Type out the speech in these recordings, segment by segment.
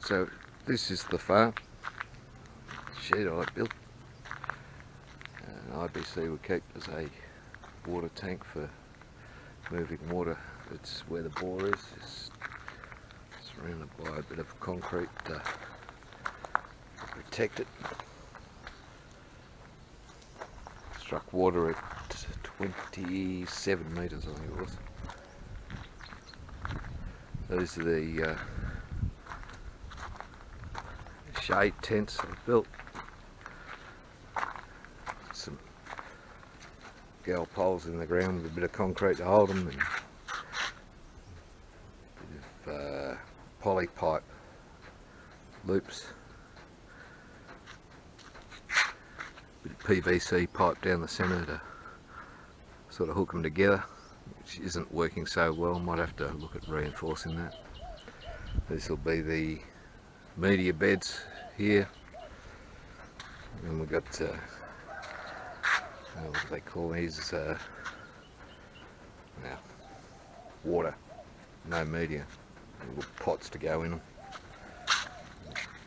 So this is the farm shed I built, and IBC would keep as a water tank for moving water. It's where the bore is. It's surrounded by a bit of concrete to protect it. Struck water at 27 metres, I think it was. These are the shade tents I've built. Some gal poles in the ground with a bit of concrete to hold them, and a bit of poly pipe loops, a bit of PVC pipe down the centre to sort of hook them together, which isn't working so well. Might have to look at reinforcing that. This will be the media beds here, and we've got what do they call these? Water, no media. Little pots to go in them.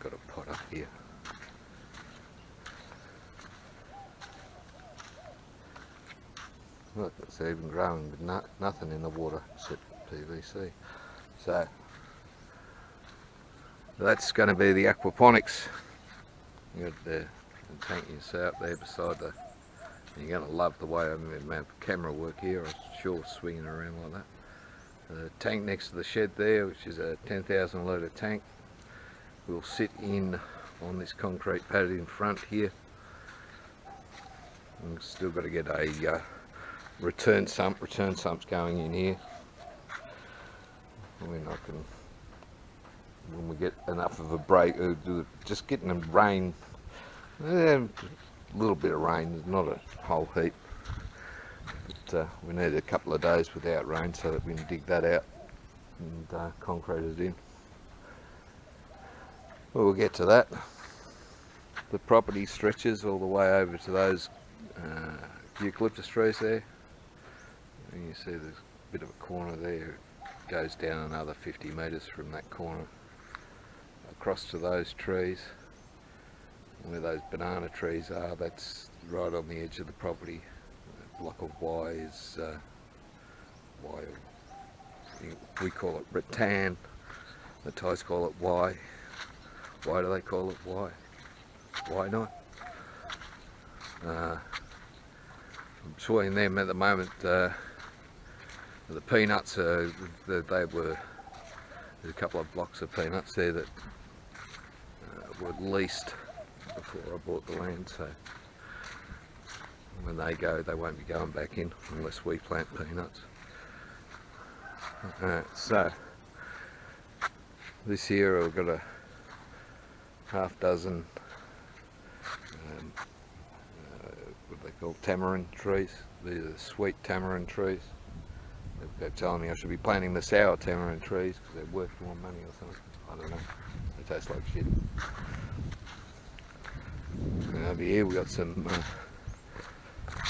Got a pot up here. Look, it's even growing with nothing in the water except PVC. So that's going to be the aquaponics. You got the tank you see up there beside the. You're going to love the way my camera work here. I'm sure swinging around like that. The tank next to the shed there, which is a 10,000 litre tank, will sit in on this concrete pad in front here. We've still got to get a return sump. Return sump's going in here. When we get enough of a break, just getting a rain, a little bit of rain, not a whole heap. But we need a couple of days without rain so that we can dig that out and concrete it in. We'll get to that. The property stretches all the way over to those eucalyptus trees there. And you see there's a bit of a corner there. It goes down another 50 metres from that corner across to those trees. Where those banana trees are, that's right on the edge of the property. A block of Y is we call it rattan. The Thais call it Y. Why do they call it Y? Why not? Between them at the moment, the peanuts there's a couple of blocks of peanuts there that were leased before I bought the land, so when they go, they won't be going back in unless we plant peanuts. So this year I've got a half dozen what they call tamarind trees. These are the sweet tamarind trees. They're telling me I should be planting the sour tamarind trees because they're worth more money or something. I don't know. They taste like shit. And over here we've got some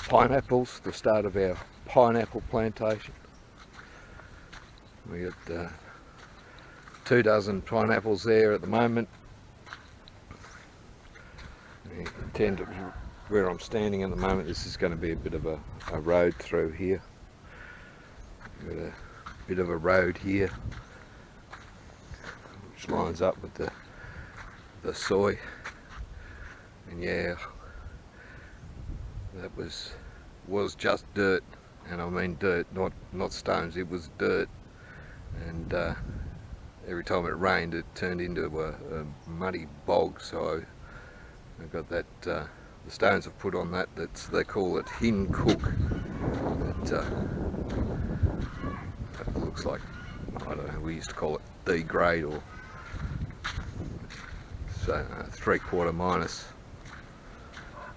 pineapples, the start of our pineapple plantation. We got 2 dozen pineapples there at the moment. You can tend to, where I'm standing at the moment, this is going to be a bit of a road through here. We've got a bit of a road here which lines up with the soy. And yeah, that was just dirt, and I mean dirt, not stones. It was dirt, and every time it rained, it turned into a muddy bog. So I've got that. The stones I've put on that. They call it hin cook. That looks like, I don't know. We used to call it D grade, or so 3/4 minus.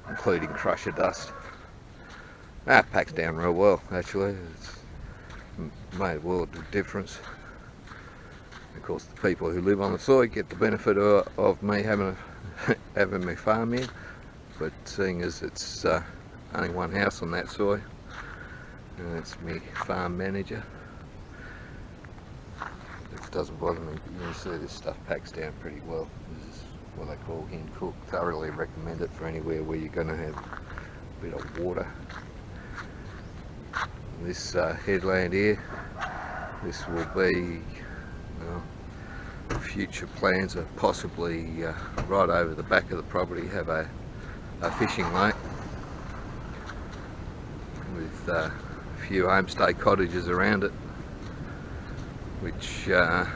Including crusher dust. It packs down real well actually. It's made a world of difference. Of course the people who live on the soil get the benefit of me having my farm here, but seeing as it's only one house on that soil, and it's me farm manager, doesn't bother me. You can see this stuff packs down pretty well. This is what they call in cook. Thoroughly recommend it for anywhere where you're going to have a bit of water. This headland here, this will be future plans of possibly right over the back of the property have a fishing lake with a few homestay cottages around it, which if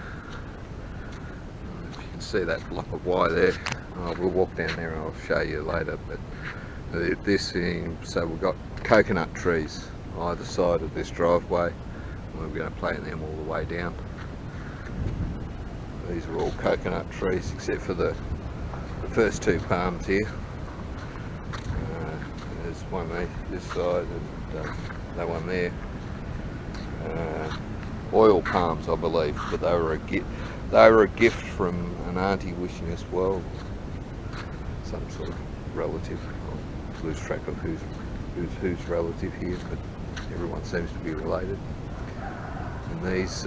you can see that block of wire there, we'll walk down there and I'll show you later. But this thing, so we've got coconut trees either side of this driveway. We're going to plant them all the way down. These are all coconut trees except for the first two palms here. There's one this side and that one there. Oil palms, I believe, but they were a gift from an auntie wishing us well. Some sort of relative. I'll lose track of who's relative here, but everyone seems to be related. And these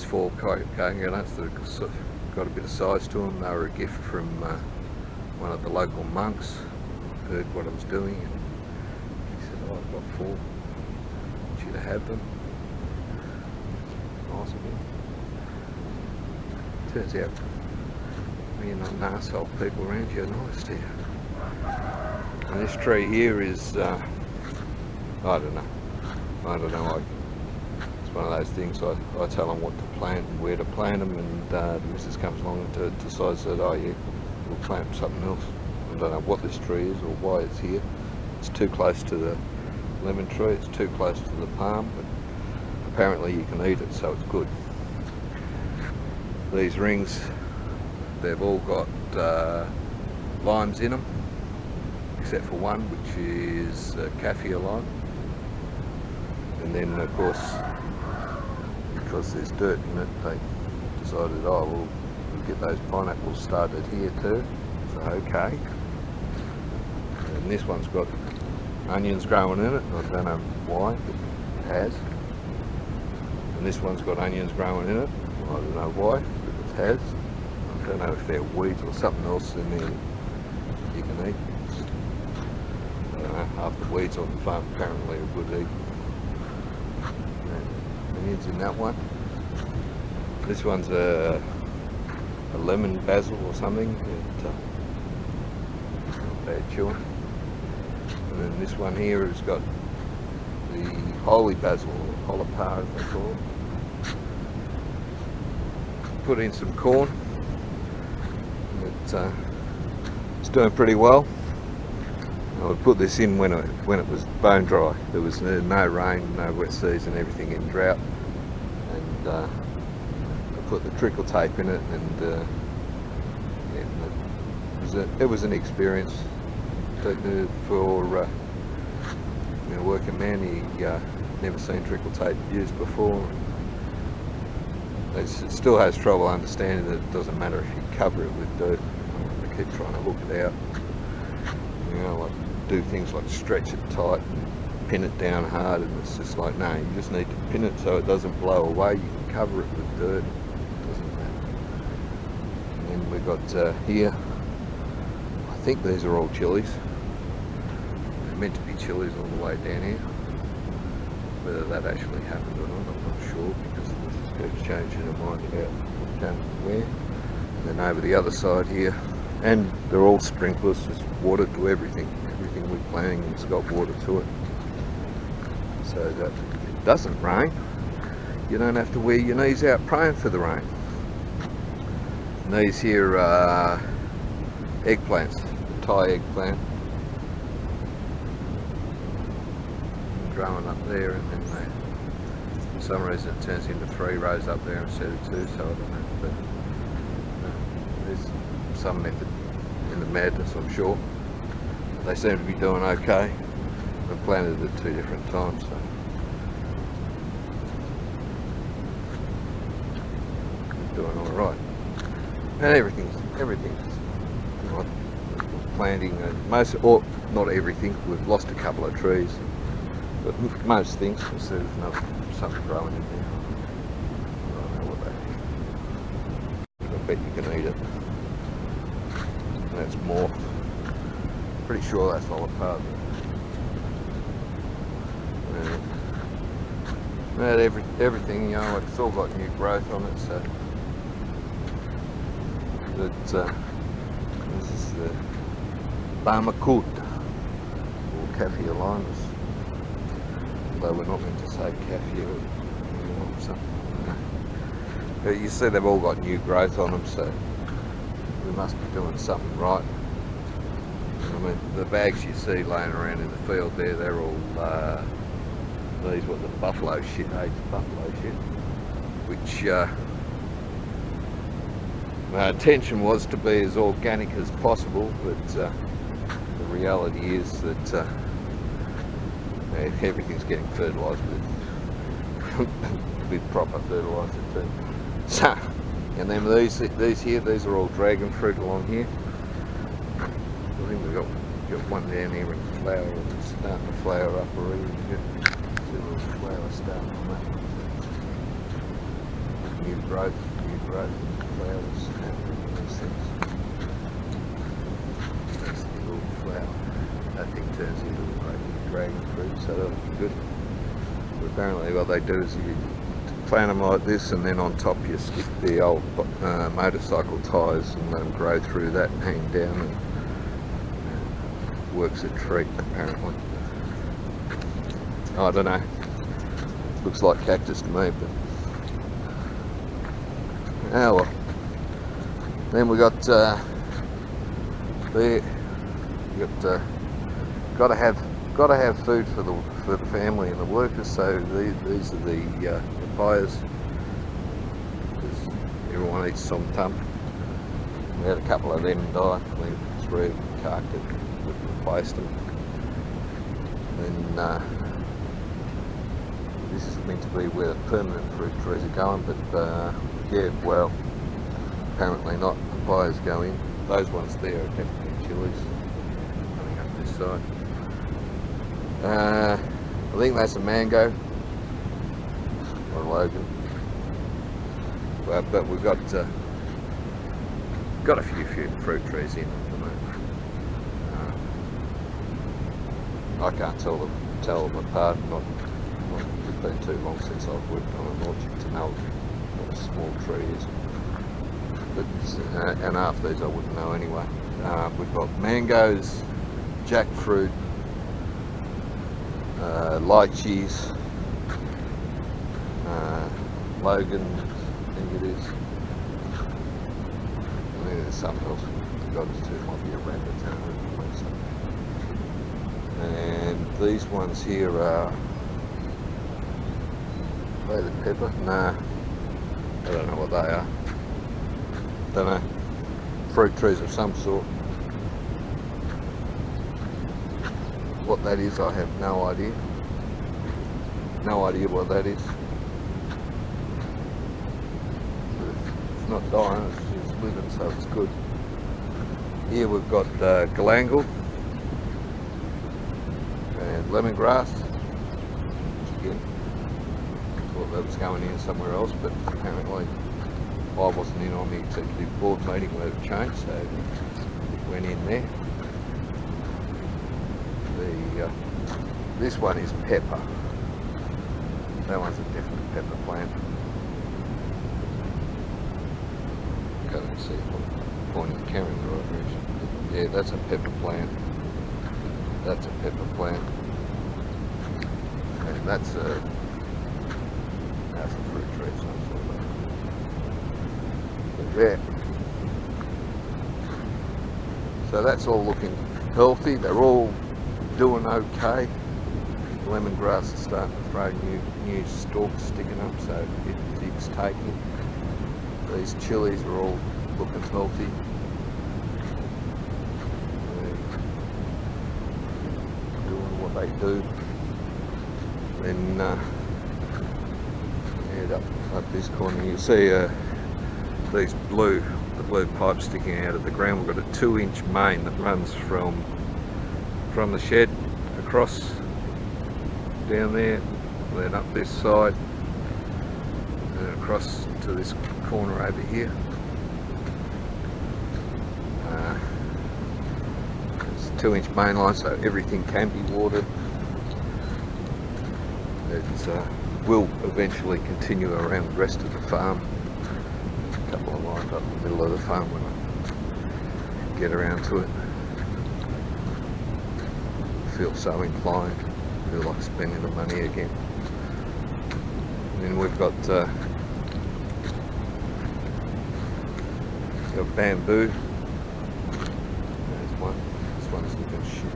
four coconuts that have got a bit of size to them, they were a gift from one of the local monks. Heard what I was doing and he said, oh, I've got four, I want you to have them. Nice of him. Turns out you're not an arsehole people around you are nice to you. And this tree here is I don't know, it's one of those things I tell them what to plant and where to plant them, and the missus comes along and decides that, oh yeah, we'll plant something else. I don't know what this tree is or why it's here. It's too close to the lemon tree, it's too close to the palm, but apparently you can eat it, so it's good. These rings, they've all got limes in them, except for one, which is kaffir lime. And then of course, because there's dirt in it, they decided, oh, we'll get those pineapples started here too. So okay. And this one's got onions growing in it. I don't know why, but it has. And this one's got onions growing in it. I don't know why, but it has. I don't know if they're weeds or something else in there you can eat. I don't know, half the weeds on the farm apparently are good to eat. Onions in that one. This one's a lemon basil or something. Not bad chewing. And then this one here has got the holy basil, or holipar as they call it. Put in some corn. It's doing pretty well. I would put this in when it was bone dry. There was no rain, no wet season, everything in drought. And I put the trickle tape in it, and it was an experience for a working man. He never seen trickle tape used before. It still has trouble understanding that it doesn't matter if you cover it with dirt. I keep trying to hook it out. Like do things like stretch it tight and pin it down hard, and it's just like, no, you just need to pin it so it doesn't blow away. You can cover it with dirt, it doesn't matter. And then we've got here, I think these are all chillies. They're meant to be chillies all the way down here. Whether that actually happened or not, I'm not sure, because this keeps changing her mind about what's going where. And then over the other side here, and they're all sprinklers, just water to everything. Everything we're planting has got water to it. So that if it doesn't rain, you don't have to wear your knees out praying for the rain. And these here are eggplants, the Thai eggplant. Growing up there, and then for some reason it turns into 3 rows up there instead of 2, so I don't know. But there's some method in the madness, I'm sure. They seem to be doing okay. I've planted it at 2 different times, so they're doing all right. And everything's like planting. Or not everything. We've lost a couple of trees, but most things. There's something growing in there. bet you can eat it. And that's more. Pretty sure that's all a part of it. But everything, you know, it's all got new growth on it, so this is the Barmacoot or Kaffir limes. Although we're not meant to say Kaffir or something. But you see they've all got new growth on them, so we must be doing something right. I mean, the bags you see laying around in the field there, they're all these what the buffalo shit, buffalo shit, which my intention was to be as organic as possible, but the reality is that everything's getting fertilised with proper fertiliser too. So, and then these here, these are all dragon fruit along here. I think we've got one down here in flower, and it's starting to flower up already. See a little flower starting on that one. New growth, flowers happening in these things. That's the little flower. That thing turns into a great dragon fruit, so that'll be good. But apparently what they do is you plant them like this, and then on top you stick the old motorcycle tyres and let them grow through that and hang down, and works a treat apparently. I don't know, looks like cactus to me, but oh well. Then we got there, we got gotta have food for the family and the workers, so these are the papayas, because everyone eats some tum. We had a couple of them die, we 3 of them carked it, we replaced them. Then this is meant to be where the permanent fruit trees are going, but yeah, well, apparently not. Papayas go in. Those ones there are definitely chillies coming up this side. I think that's a mango or a Logan, but we've got a few fruit trees in at the moment. I can't tell them apart. It's been too long since I've worked on an orchard to know what a small tree is. But and half these I wouldn't know anyway. We've got mangoes, jackfruit, lychees, Logan, I think it is. And then there's something else. God, it's too might be a rabbit or something. And these ones here are they the pepper? Nah, I don't know what they are. Don't know. Fruit trees of some sort. What that is, I have no idea. No idea what that is. It's not dying, it's just living, so it's good. Here we've got galangal and lemongrass. Again, thought that was going in somewhere else, but apparently I wasn't in on the executive board meeting where it changed, so it went in there. This one is pepper. That one's a different pepper plant. Can't see if I'm pointing the camera in the right direction. Yeah, that's a pepper plant. That's a pepper plant. And that's a fruit tree, some sort of. But yeah. So that's all looking healthy. They're all doing okay. Lemongrass is starting to throw new stalks sticking up, so it's taking. These chillies are all looking healthy. They're doing what they do. Then head up this corner, you see these blue pipes sticking out of the ground. We've got a 2-inch main that runs from the shed across down there, then up this side, and across to this corner over here. 2-inch main line, so everything can be watered. It will eventually continue around the rest of the farm. There's a couple of lines up in the middle of the farm when I get around to it. Feel so inclined, feel like spending the money again. And then we've got bamboo. There's one. This one's looking shit.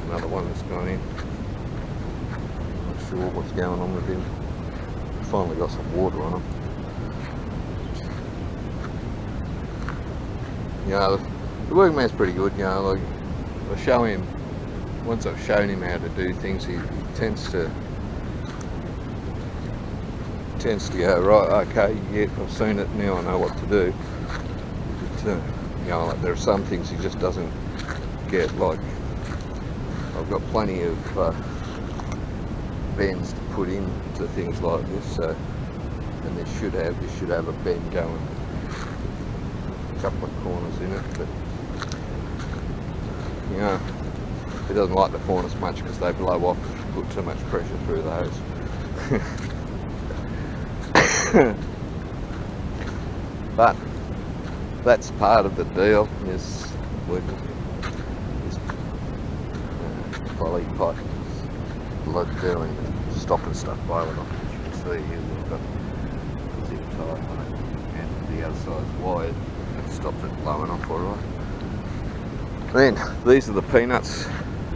Another one that's gone in. Not sure what's going on with him. Finally got some water on him. You know, the workman's pretty good. You know, like I show him. Once I've shown him how to do things, he tends to go, right, okay, yeah, I've seen it, now I know what to do. But, you know, like there are some things he just doesn't get. Like I've got plenty of bends to put into things like this, so, and this should have a bend going, a couple of corners in it, but you know, he doesn't like the corners much because they blow off if you put too much pressure through those. But that's part of the deal, is working this poly pipe blood dealing and stopping stuff blowing off. As you can see here, we've got the zip tie on it, and the other side's wired. That stops it blowing off alright. Then these are the peanuts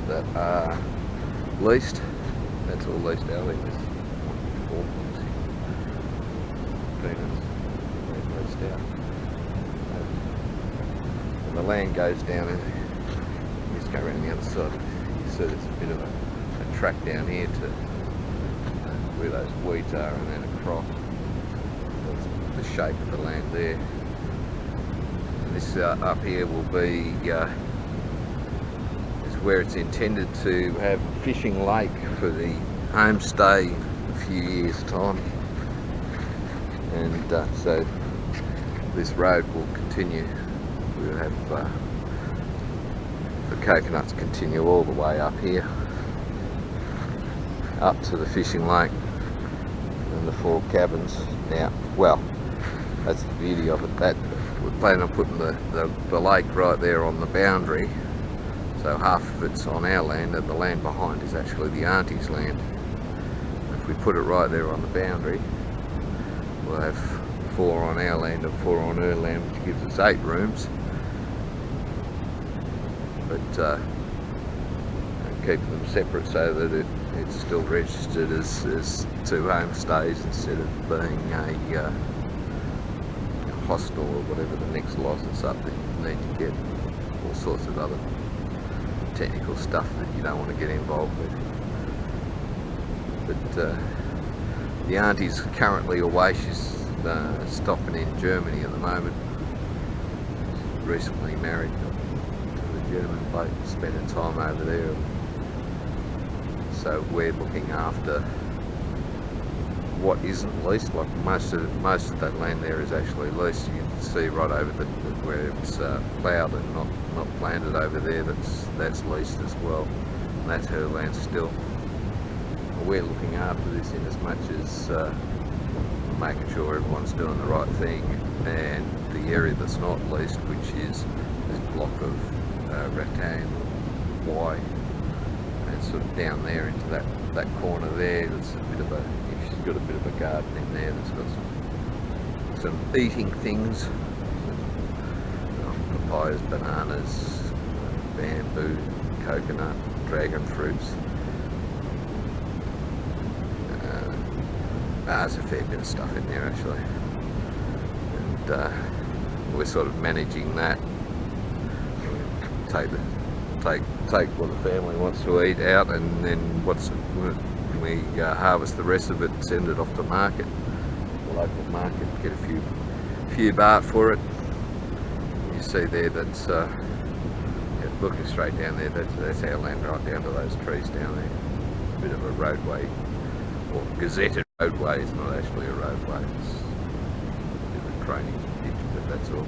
that are leased. That's all leased out. I think there's 4 peanuts leased out. And the land goes down, and you just go around the other side. You see there's a bit of a track down here to where those weeds are, and then across. That's the shape of the land there. And this up here will be where it's intended to have a fishing lake for the homestay in a few years' time, and so this road will continue. We'll have the coconuts continue all the way up here, up to the fishing lake and the 4 cabins. Now, well, that's the beauty of it. That we're planning on putting the lake right there on the boundary. So half of it's on our land, and the land behind is actually the auntie's land. If we put it right there on the boundary, we'll have 4 on our land and 4 on her land, which gives us 8 rooms. But keep them separate so that it's still registered as 2 homestays instead of being a hostel or whatever the next license up that you need to get. All sorts of other technical stuff that you don't want to get involved with. But the auntie's currently away. She's stopping in Germany at the moment. She's recently married to a German bloke, spending time over there. So we're looking after what isn't leased. Like most of that land there is actually leased. You can see right over where it's ploughed and not planted over there. That's leased as well. And that's her land still. We're looking after this in as much as making sure everyone's doing the right thing, and the area that's not leased, which is this block of rattan Y, and sort of down there into that corner there. There's a bit of a, she's got a bit of a garden in there that's got some eating things, papayas, bananas, bamboo, coconut, dragon fruits. There's a fair bit of stuff in there actually, and we're sort of managing that. Take what the family wants to eat out, and then we harvest the rest of it and send it off to market, the local market, get a few baht for it. You see there, that's looking straight down there, that's our land right down to those trees down there. A bit of a roadway, or gazetted roadway. It's not actually a roadway, it's a bit of a drainage ditch, but that's all.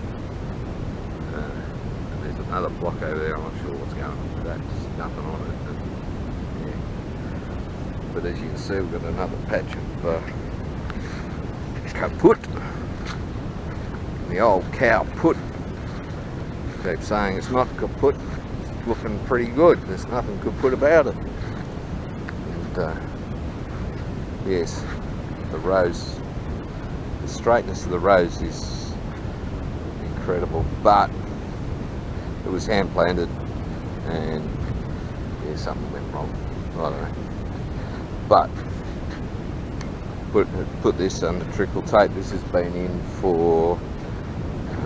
And there's another block over there, I'm not sure what's going on with that, just nothing on it. And, yeah. But as you can see, we've got another patch of kaput. The old cow put. Keep saying it's not kaput, it's looking pretty good, there's nothing kaput about it. And yes, the rose, the straightness of the rose is incredible, but it was hand planted and yeah, something went wrong, I don't know. But put this under trickle tape. This has been in for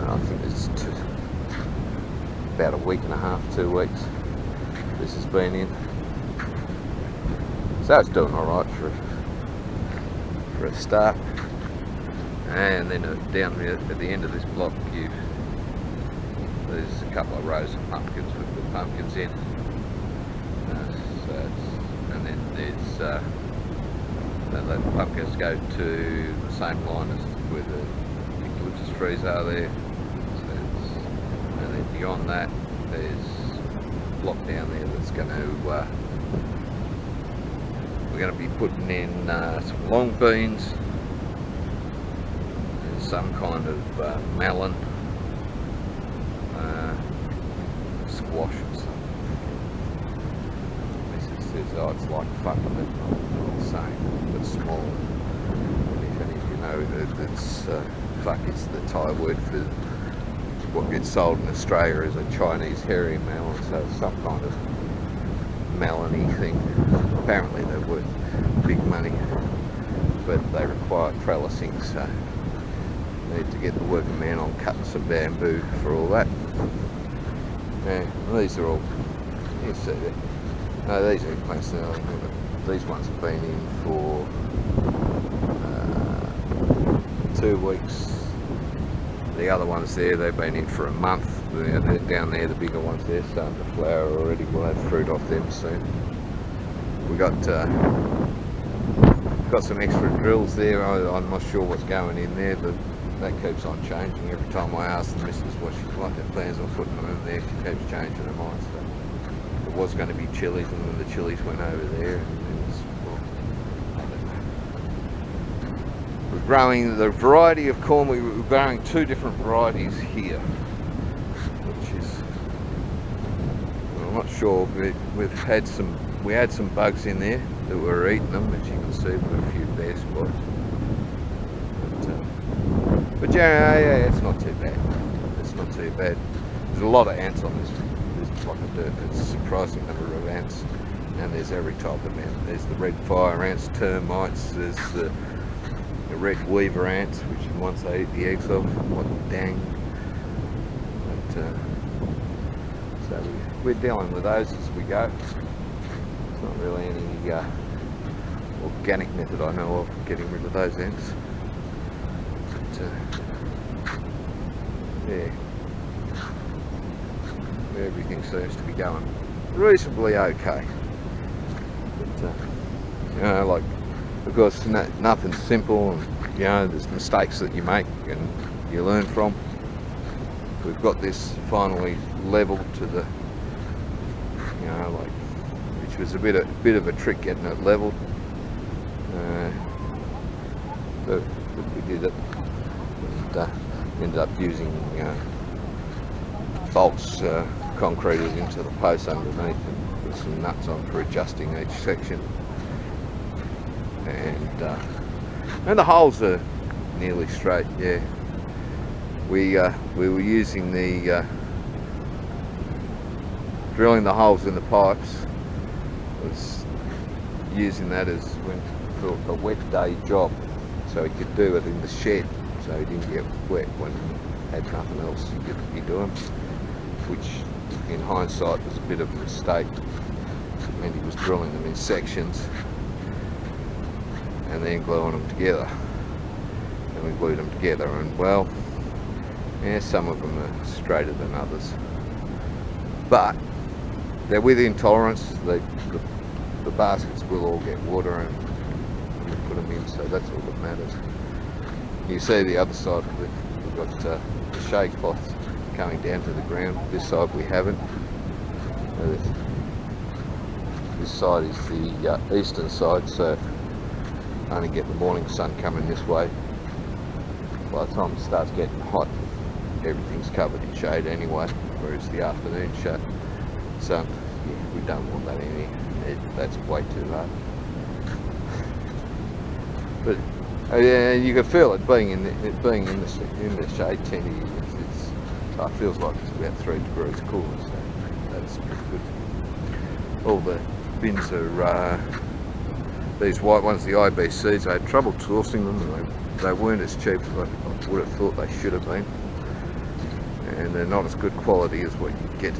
I think it's about a week and a half, 2 weeks this has been in, so it's doing alright for a start. And then down here at the end of this block there's a couple of rows of pumpkins with the pumpkins in, and then there's the pumpkins go to the same line as where the eucalyptus trees are there. And then beyond that there's a block down there that's going to we're going to be putting in some long beans and some kind of melon, squash or something. This says, oh, it's like fucking it, I'm saying, but small. And if any of you know, it's fuck, it's the Thai word for what gets sold in Australia is a Chinese hairy melon, so it's some kind of melony thing. Apparently they're worth big money, but they require trellising, so need to get the working man on cutting some bamboo for all that. Yeah, these are all, you see there. No, these are eggplants now. These ones have been in for 2 weeks. The other ones there, they've been in for a month. They're down there, the bigger ones there, starting to flower already. We'll have fruit off them soon. We got some extra drills there. I'm not sure what's going in there, but that keeps on changing. Every time I ask the missus what her plans on putting them in there, she keeps changing her mind. So it was going to be chillies, and then the chillies went over there. And it's, well, I don't know. We're growing the variety of corn. We're growing 2 different varieties here, which is, well, I'm not sure. We had some bugs in there that were eating them, as you can see, with a few bare spots. But yeah, it's not too bad. It's not too bad. There's a lot of ants on this block of dirt. It's a surprising number of ants, and there's every type of ant. There's the red fire ants, termites. There's the red weaver ants, which once they eat the eggs of, what dang. But so we're dealing with those as we go. It's not really any organic method I know of getting rid of those ants. Yeah, everything seems to be going reasonably okay, but you know, like, of course nothing's simple, and you know, there's mistakes that you make and you learn from. We've got this finally leveled to the, you know, like, which was a bit of a trick getting it leveled, but we did it. And ended up using bolts concreted into the posts underneath, and put some nuts on for adjusting each section, and the holes are nearly straight. Yeah, we were using the drilling the holes in the pipes, was using that as for a wet day job, so he could do it in the shed. So he didn't get wet when he had nothing else he could be doing, which in hindsight was a bit of a mistake. It meant he was drilling them in sections and then gluing them together. And we glued them together, and well, yeah, some of them are straighter than others. But they're within tolerance. The baskets will all get water and we put them in, so that's all that matters. You see the other side of the we've got the shade cloth coming down to the ground. This side we haven't. This side is the eastern side, so only get the morning sun coming this way. By the time it starts getting hot, everything's covered in shade anyway, whereas the afternoon sun, yeah, we don't want that in here. That's way too hard. But yeah, you can feel it being in the shade tent here. It feels like it's about 3 degrees cooler, so that's pretty good. All the bins are these white ones, the IBCs. I had trouble sourcing them. They weren't as cheap as I would have thought they should have been, and they're not as good quality as what you get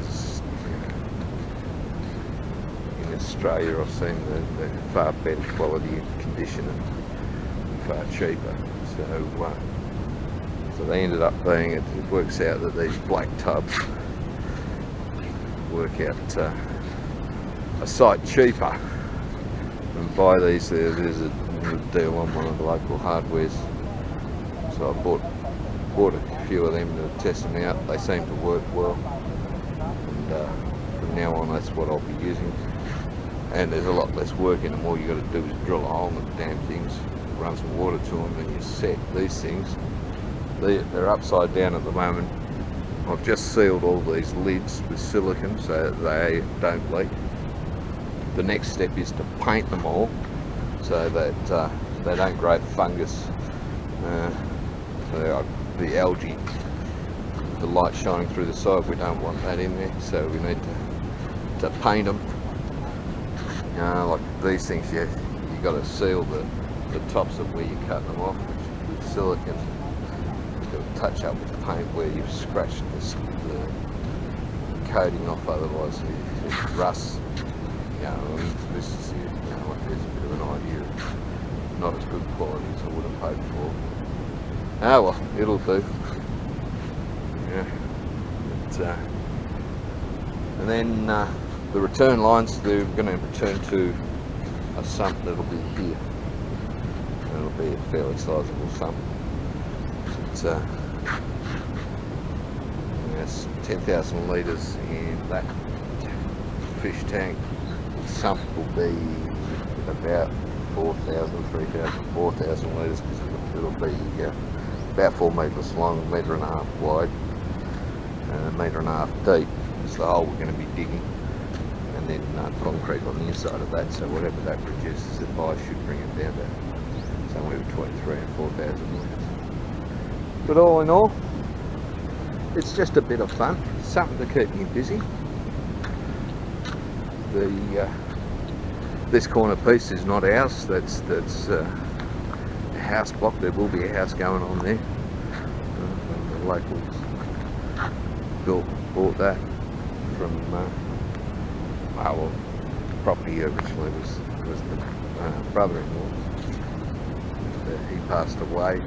in Australia. I've seen the far better quality and condition and far cheaper. So they ended up being, it works out that these black tubs work out a sight cheaper. And buy these, there's a deal on one of the local hardwares. So I bought a few of them to test them out. They seem to work well. And from now on, that's what I'll be using. And there's a lot less work in them. All you got to do is drill a hole in the damn things, run some water to them, and you set these things. They're upside down at the moment. I've just sealed all these lids with silicone so that they don't leak. The next step is to paint them all so that they don't grow fungus. The algae, the light shining through the side, we don't want that in there, so we need to paint them. Like these things, you got to seal the tops of where you cut them off with silicone. Touch up with the paint where you've scratched the coating off, otherwise it rusts. This is like there's a bit of an idea, not as good quality as I would have hoped for. Oh well, it'll do. Yeah. And then the return lines, they're going to return to a sump that'll be here. It'll be a fairly sizable sump. It's 10,000 litres in that fish tank. The sump will be about 4,000, 3,000, 4,000 litres, because it'll be about 4 metres long, 1.5 metres wide, and 1.5 metres deep. It's the hole we're going to be digging, and then concrete on the inside of that, so whatever that reduces it by should bring it down to somewhere between 3,000 and 4,000 litres. But all in all, it's just a bit of fun, something to keep me busy. This corner piece is not ours, that's a house block. There will be a house going on there. The locals bought that from property originally was the brother-in-law. He passed away,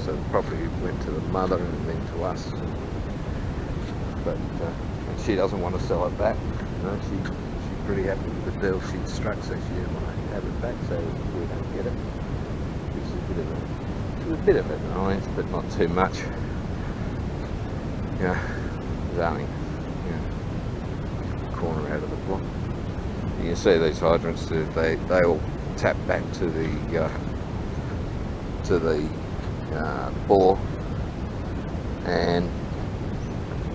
so the property went to the mother and then to us. But and she doesn't want to sell it back. She's pretty happy with the deal she'd struck, so she didn't want to have it back, so we don't get it. It's a bit of an annoyance, but not too much. There's only a corner out of the block. You can see these hydrants, they all tap back to the bore, and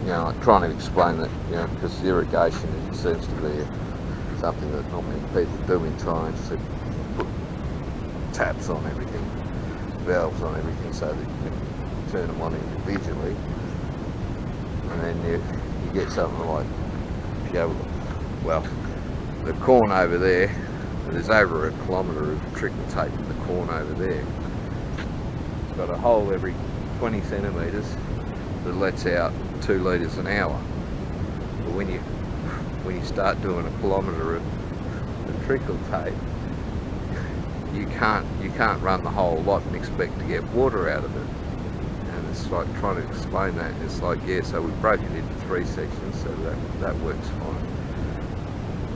I'm trying to explain that, because irrigation seems to be something that not many people do in Thailand, so put taps on everything, valves on everything, so that you can turn them on individually, and then you get something like, the corn over there, there's over 1 kilometre of trickle tape in the corn over there. It's got a hole every 20 centimetres that lets out 2 litres an hour. But when you start doing 1 kilometre of trickle tape, you can't run the whole lot and expect to get water out of it. And it's like trying to explain that. It's like, so we broke it into 3 sections, so that works fine.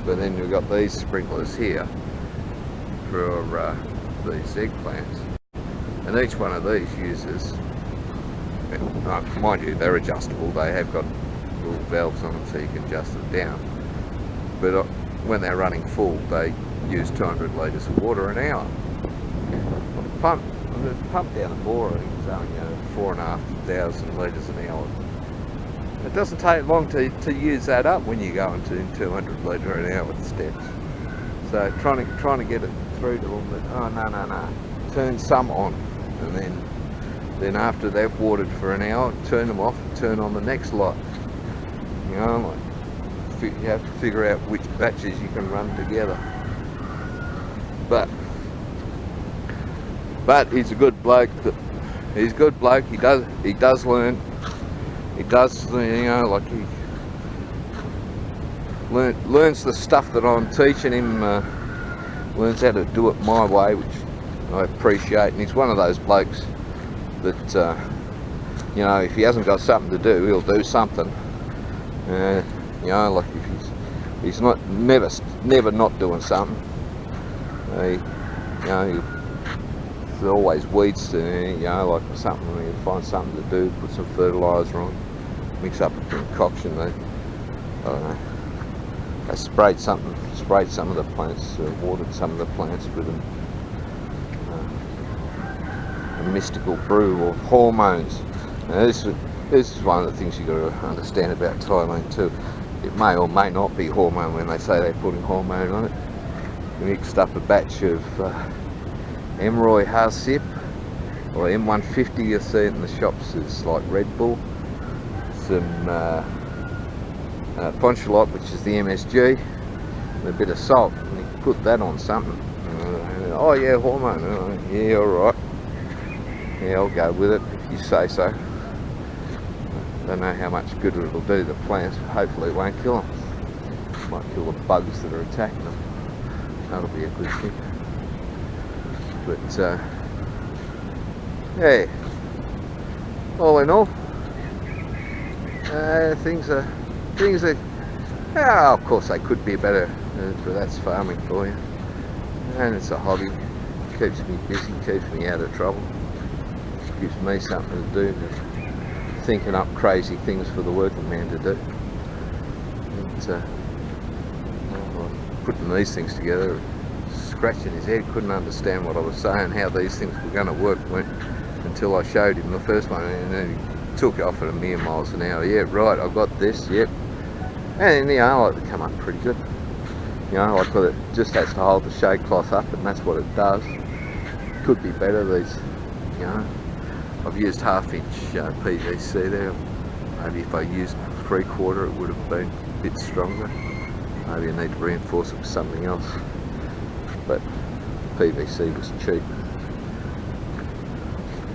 But then we've got these sprinklers here for these eggplants, and each one of these uses Mind you, they're adjustable. They have got little valves on them so you can adjust it down. But when they're running full, they use 200 litres of water an hour. The pump down the bore, I think it's only 4,500 litres an hour. It doesn't take long to use that up when you go into 200 litre an hour steps. So trying to get it through to them that, oh no, turn some on, and then after they've watered for an hour, turn them off and turn on the next lot. You know, like you have to figure out which batches you can run together. But he's a good bloke. He's a good bloke. He does learn. He does, you know, like he learns the stuff that I'm teaching him. Learns how to do it my way, which I appreciate. And he's one of those blokes that, you know, if he hasn't got something to do, he'll do something. You know, like if he's never not doing something. You know, there's always weeds, you know, like something, you find something to do, put some fertiliser on, mix up a concoction. I don't know. I sprayed some of the plants, watered some of the plants with a mystical brew of hormones. Now this is one of the things you've got to understand about Thailand too. It may or may not be hormone when they say they're putting hormone on it. We mixed up a batch of Emroy Harsip or M150, you see it in the shops, it's like Red Bull, some Ponchalot, which is the MSG, and a bit of salt, and you can put that on something. Oh yeah, hormone. Yeah, alright. Yeah, I'll go with it if you say so. I don't know how much good it'll do to the plants, but hopefully it won't kill them. It might kill the bugs that are attacking them. That'll be a good thing. But yeah, all in all, things are, of course they could be better, but that's farming for you. And it's a hobby, keeps me busy, keeps me out of trouble, gives me something to do, thinking up crazy things for the working man to do. And, putting these things together, scratching his head, couldn't understand what I was saying, how these things were going to work until I showed him the first one, and then he took off at a mere miles an hour. Yeah, right, I've got this, yep. And you know, I like to come up pretty good. You know, like it just has to hold the shade cloth up, and that's what it does. Could be better, these, you know. I've used 1/2 inch PVC there. Maybe if I used 3/4 it would have been a bit stronger. Maybe I need to reinforce it with something else. But PVC was cheap.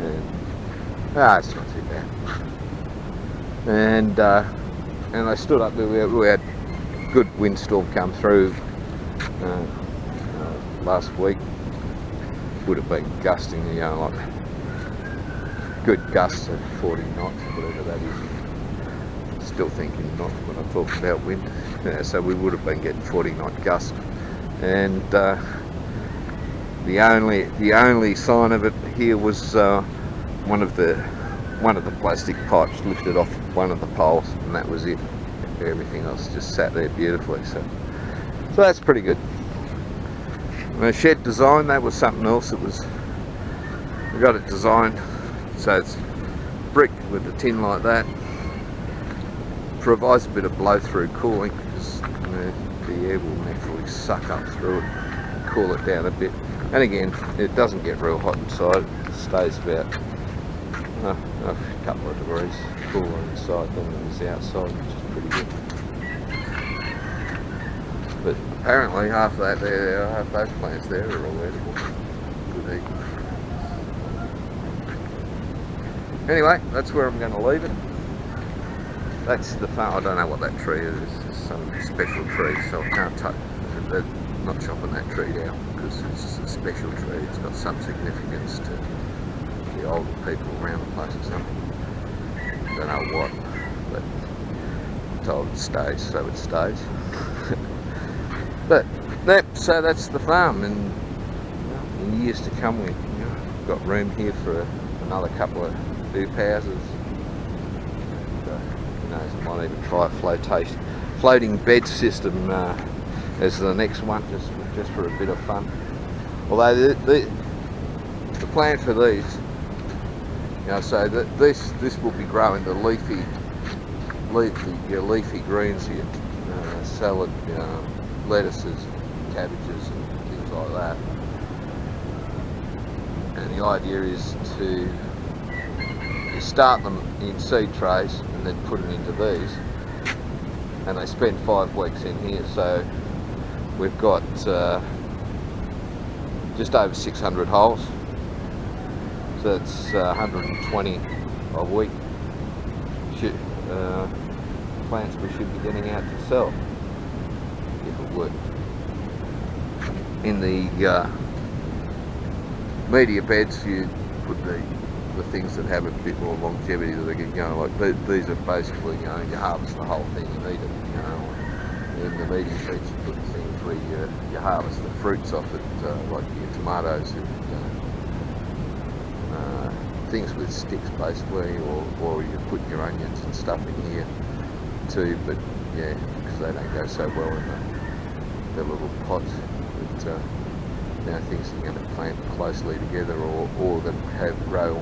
And it's not too bad. And I stood up there, we had a good windstorm come through last week. Would have been gusting, you know, like good gusts of 40 knots, whatever that is. Still thinking knots when I talk about wind. Yeah, so we would have been getting 40 knot gusts. And the only sign of it here was one of the plastic pipes lifted off one of the poles, and that was it. Everything else just sat there beautifully. So that's pretty good. And the shed design, that was something else. We got it designed so it's brick with a tin like that. Provides a bit of blow through cooling, because the air will naturally suck up through it and cool it down a bit. And again, it doesn't get real hot inside. It stays about a couple of degrees cooler inside than it is outside, which is pretty good. But apparently half those plants there are all edible. Good eating. Anyway, that's where I'm going to leave it. That's the farm. I don't know what that tree is. It's some special tree, so I can't touch. They're not chopping that tree down because it's a special tree. It's got some significance to the older people around the place or something. I don't know what, but I'm told it stays, so it stays. But yep, so that's the farm, and in years to come we've got room here for another couple of hoop houses, knows, I might even try a floating bed system as the next one, just for a bit of fun. Although the plan for these, you know, so that this will be growing the leafy greens here, salad, lettuces, cabbages, and things like that. And the idea is to start them in seed trays and then put them into these, and they spend 5 weeks in here. So we've got just over 600 holes, so that's 120 a week plants we should be getting out to sell if it worked. In the media beds, you put the things that have a bit more longevity that they get, like these are basically, you harvest the whole thing and eat it. In the medium beds, you put things where you harvest the fruits off it, like your tomatoes and things with sticks basically, or you put your onions and stuff in here too, but yeah, because they don't go so well in the little pots. But things that you're going to plant closely together, or that grow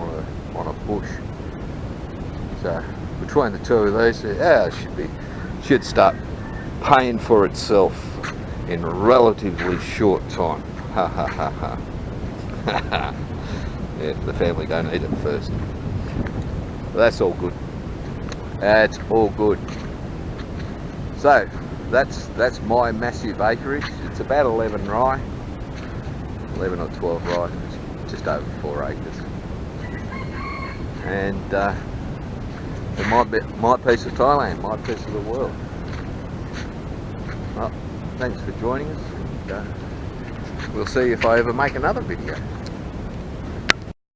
on a bush. So between the two of these, it should start paying for itself in a relatively short time. Ha ha ha ha. Yeah, the family don't eat it first. But that's all good. That's all good. So that's my massive acreage. It's about 11 rye, 11 or 12 rye, just over 4 acres. And my piece of Thailand, my piece of the world. Well, thanks for joining us, and we'll see if I ever make another video.